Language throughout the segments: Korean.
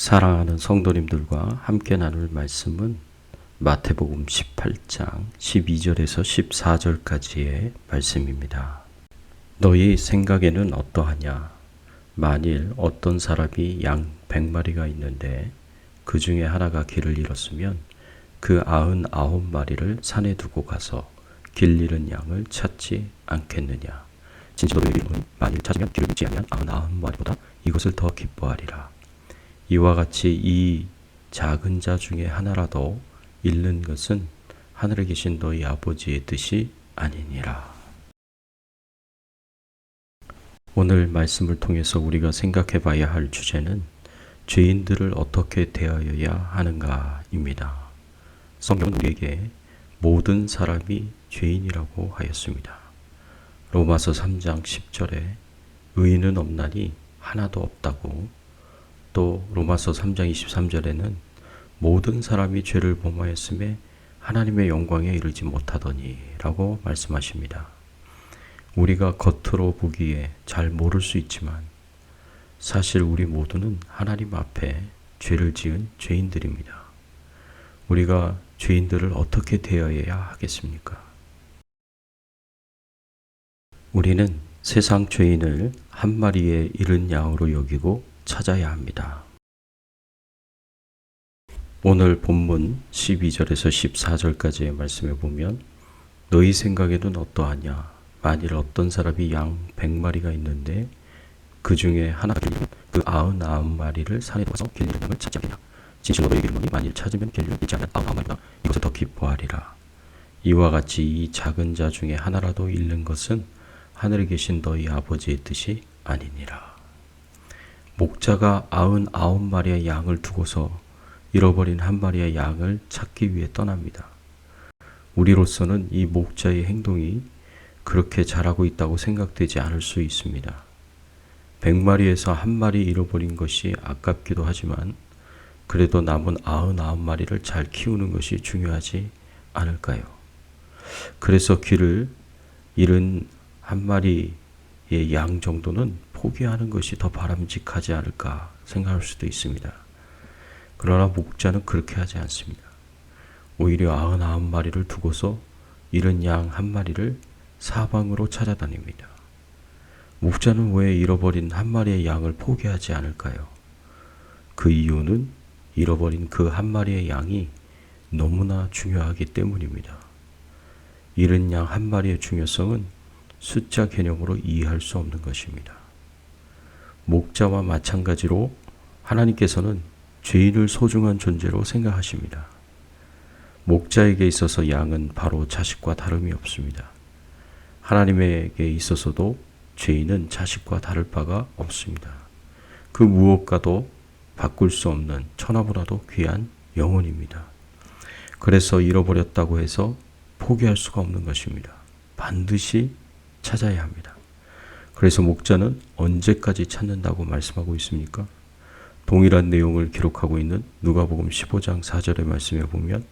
사랑하는 성도님들과 함께 나눌 말씀은 마태복음 18장 12절에서 14절까지의 말씀입니다. 너희 생각에는 어떠하냐? 만일 어떤 사람이 양 100마리가 있는데 그 중에 하나가 길을 잃었으면 그 99마리를 산에 두고 가서 길 잃은 양을 찾지 않겠느냐? 진실로 너희는 만일 찾으면 길을 잃지 아니한 99마리보다 이것을 더 기뻐하리라. 이와 같이 이 작은 자 중에 하나라도 잃는 것은 하늘에 계신 너희 아버지의 뜻이 아니니라. 오늘 말씀을 통해서 우리가 생각해 봐야 할 주제는 죄인들을 어떻게 대하여야 하는가입니다. 성경은 우리에게 모든 사람이 죄인이라고 하였습니다. 로마서 3장 10절에 의인은 없나니 하나도 없다고, 또 로마서 3장 23절에는 모든 사람이 죄를 범하였음에 하나님의 영광에 이르지 못하더니 라고 말씀하십니다. 우리가 겉으로 보기에 잘 모를 수 있지만 사실 우리 모두는 하나님 앞에 죄를 지은 죄인들입니다. 우리가 죄인들을 어떻게 대해야 하겠습니까? 우리는 세상 죄인을 한 마리의 잃은 양으로 여기고 찾아야 합니다. 오늘 본문 12절에서 14절까지의 말씀에 보면 너희 생각에는 어떠하냐? 만일 어떤 사람이 양 100마리가 있는데 그 중에 하나가 길린 그 99마리를 산에 두어서 길 잃은 양을 찾지 않겠냐? 진실로 너희에게 이르노니 만일 찾으면 길을 잃지 않는 99마리보다 이것을 더 기뻐하리라. 이와 같이 이 작은 자 중에 하나라도 잃는 것은 하늘에 계신 너희 아버지의 뜻이 아니니라. 목자가 99마리의 양을 두고서 잃어버린 한 마리의 양을 찾기 위해 떠납니다. 우리로서는 이 목자의 행동이 그렇게 잘하고 있다고 생각되지 않을 수 있습니다. 100마리에서 한 마리 잃어버린 것이 아깝기도 하지만 그래도 남은 99마리를 잘 키우는 것이 중요하지 않을까요? 그래서 길을 잃은 한 마리의 양 정도는 포기하는 것이 더 바람직하지 않을까 생각할 수도 있습니다. 그러나 목자는 그렇게 하지 않습니다. 오히려 99마리를 두고서 잃은 양 한 마리를 사방으로 찾아다닙니다. 목자는 왜 잃어버린 한 마리의 양을 포기하지 않을까요? 그 이유는 잃어버린 그 한 마리의 양이 너무나 중요하기 때문입니다. 잃은 양 한 마리의 중요성은 숫자 개념으로 이해할 수 없는 것입니다. 목자와 마찬가지로 하나님께서는 죄인을 소중한 존재로 생각하십니다. 목자에게 있어서 양은 바로 자식과 다름이 없습니다. 하나님에게 있어서도 죄인은 자식과 다를 바가 없습니다. 그 무엇과도 바꿀 수 없는 천하보다도 귀한 영혼입니다. 그래서 잃어버렸다고 해서 포기할 수가 없는 것입니다. 반드시 찾아야 합니다. 그래서 목자는 언제까지 찾는다고 말씀하고 있습니까? 동일한 내용을 기록하고 있는 누가복음 15장 4절의 말씀에 보면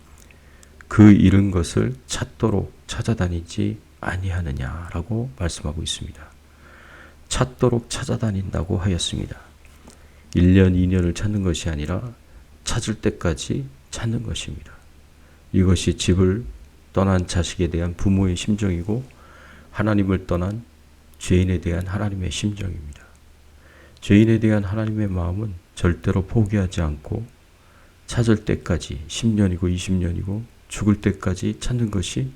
그 잃은 것을 찾도록 찾아다니지 아니하느냐라고 말씀하고 있습니다. 찾도록 찾아다닌다고 하였습니다. 1년, 2년을 찾는 것이 아니라 찾을 때까지 찾는 것입니다. 이것이 집을 떠난 자식에 대한 부모의 심정이고 하나님을 떠난 죄인에 대한 하나님의 심정입니다. 죄인에 대한 하나님의 마음은 절대로 포기하지 않고 찾을 때까지 10년이고 20년이고 죽을 때까지 찾는 것이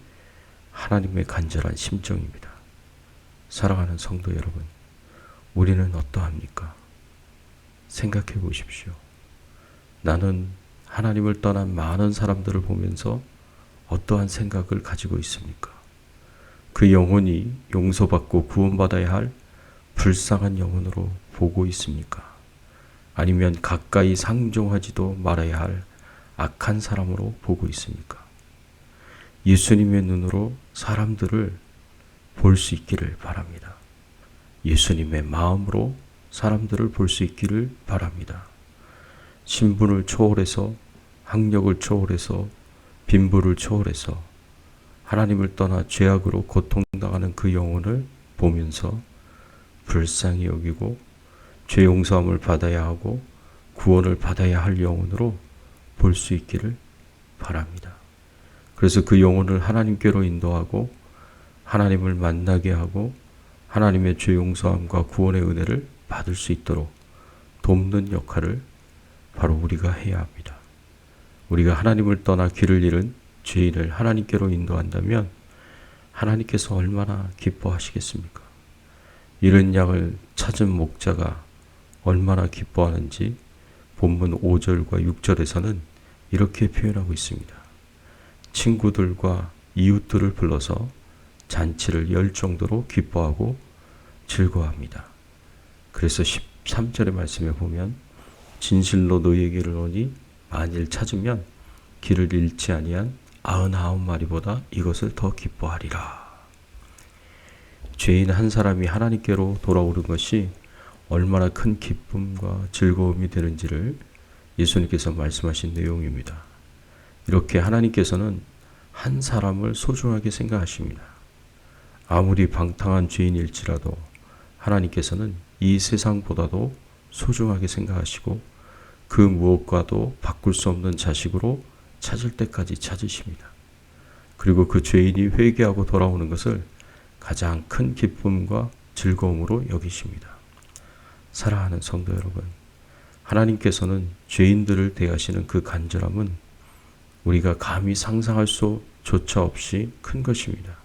하나님의 간절한 심정입니다. 사랑하는 성도 여러분, 우리는 어떠합니까? 생각해 보십시오. 나는 하나님을 떠난 많은 사람들을 보면서 어떠한 생각을 가지고 있습니까? 그 영혼이 용서받고 구원받아야 할 불쌍한 영혼으로 보고 있습니까? 아니면 가까이 상종하지도 말아야 할 악한 사람으로 보고 있습니까? 예수님의 눈으로 사람들을 볼 수 있기를 바랍니다. 예수님의 마음으로 사람들을 볼 수 있기를 바랍니다. 신분을 초월해서, 학력을 초월해서, 빈부를 초월해서 하나님을 떠나 죄악으로 고통당하는 그 영혼을 보면서 불쌍히 여기고 죄 용서함을 받아야 하고 구원을 받아야 할 영혼으로 볼 수 있기를 바랍니다. 그래서 그 영혼을 하나님께로 인도하고 하나님을 만나게 하고 하나님의 죄 용서함과 구원의 은혜를 받을 수 있도록 돕는 역할을 바로 우리가 해야 합니다. 우리가 하나님을 떠나 길을 잃은 죄인을 하나님께로 인도한다면 하나님께서 얼마나 기뻐하시겠습니까? 잃은 양을 찾은 목자가 얼마나 기뻐하는지 본문 5절과 6절에서는 이렇게 표현하고 있습니다. 친구들과 이웃들을 불러서 잔치를 열 정도로 기뻐하고 즐거워합니다. 그래서 13절의 말씀에 보면 진실로 너희에게 이르노니 만일 찾으면 길을 잃지 아니한 99마리보다 이것을 더 기뻐하리라. 죄인 한 사람이 하나님께로 돌아오는 것이 얼마나 큰 기쁨과 즐거움이 되는지를 예수님께서 말씀하신 내용입니다. 이렇게 하나님께서는 한 사람을 소중하게 생각하십니다. 아무리 방탕한 죄인일지라도 하나님께서는 이 세상보다도 소중하게 생각하시고 그 무엇과도 바꿀 수 없는 자식으로 찾을 때까지 찾으십니다. 그리고 그 죄인이 회개하고 돌아오는 것을 가장 큰 기쁨과 즐거움으로 여기십니다. 사랑하는 성도 여러분, 하나님께서는 죄인들을 대하시는 그 간절함은 우리가 감히 상상할 수조차 없이 큰 것입니다.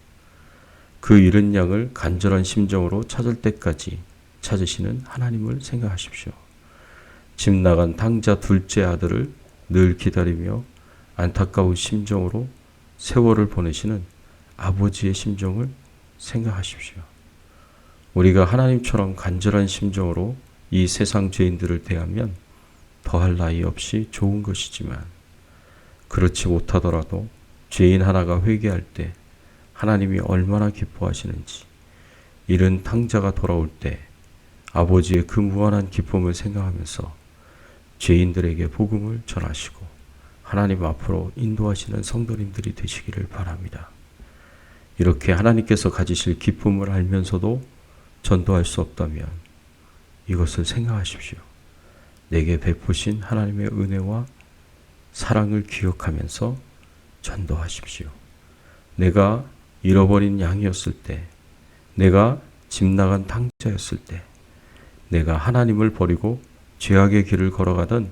그 잃은 양을 간절한 심정으로 찾을 때까지 찾으시는 하나님을 생각하십시오. 집 나간 탕자 둘째 아들을 늘 기다리며 안타까운 심정으로 세월을 보내시는 아버지의 심정을 생각하십시오. 우리가 하나님처럼 간절한 심정으로 이 세상 죄인들을 대하면 더할 나위 없이 좋은 것이지만 그렇지 못하더라도 죄인 하나가 회개할 때 하나님이 얼마나 기뻐하시는지, 잃은 탕자가 돌아올 때 아버지의 그 무한한 기쁨을 생각하면서 죄인들에게 복음을 전하시고 하나님 앞으로 인도하시는 성도님들이 되시기를 바랍니다. 이렇게 하나님께서 가지실 기쁨을 알면서도 전도할 수 없다면 이것을 생각하십시오. 내게 베푸신 하나님의 은혜와 사랑을 기억하면서 전도하십시오. 내가 잃어버린 양이었을 때, 내가 집 나간 탕자였을 때, 내가 하나님을 버리고 죄악의 길을 걸어가던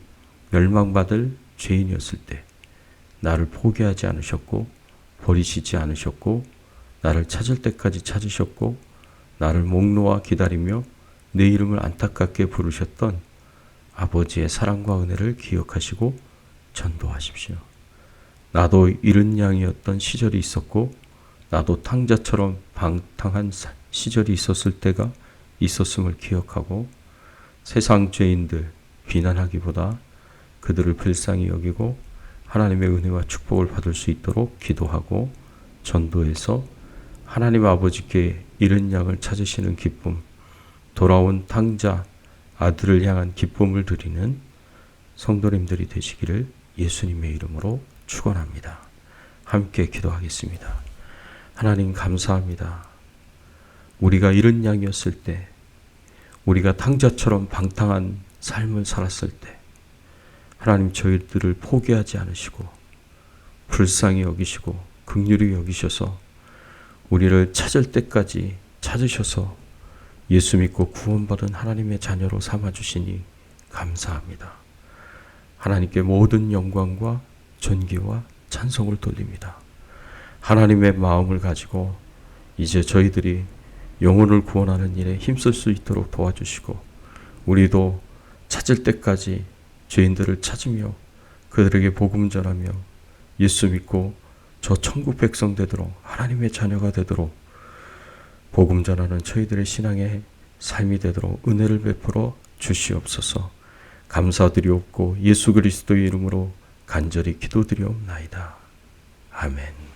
멸망받을 죄인이었을 때 나를 포기하지 않으셨고 버리시지 않으셨고 나를 찾을 때까지 찾으셨고 나를 목 놓아 기다리며 내 이름을 안타깝게 부르셨던 아버지의 사랑과 은혜를 기억하시고 전도하십시오. 나도 잃은 양이었던 시절이 있었고 나도 탕자처럼 방탕한 시절이 있었을 때가 있었음을 기억하고 세상 죄인들 비난하기보다 그들을 불쌍히 여기고 하나님의 은혜와 축복을 받을 수 있도록 기도하고 전도해서 하나님 아버지께 잃은 양을 찾으시는 기쁨, 돌아온 탕자 아들을 향한 기쁨을 드리는 성도님들이 되시기를 예수님의 이름으로 축원합니다. 함께 기도하겠습니다. 하나님 감사합니다. 우리가 잃은 양이었을 때, 우리가 탕자처럼 방탕한 삶을 살았을 때 하나님 저희들을 포기하지 않으시고 불쌍히 여기시고 긍휼히 여기셔서 우리를 찾을 때까지 찾으셔서 예수 믿고 구원받은 하나님의 자녀로 삼아주시니 감사합니다. 하나님께 모든 영광과 존귀와 찬송을 돌립니다. 하나님의 마음을 가지고 이제 저희들이 영혼을 구원하는 일에 힘쓸 수 있도록 도와주시고 우리도 찾을 때까지 죄인들을 찾으며 그들에게 복음 전하며 예수 믿고 저 천국 백성 되도록 하나님의 자녀가 되도록 복음 전하는 저희들의 신앙의 삶이 되도록 은혜를 베풀어 주시옵소서. 감사드리옵고 예수 그리스도의 이름으로 간절히 기도드리옵나이다. 아멘.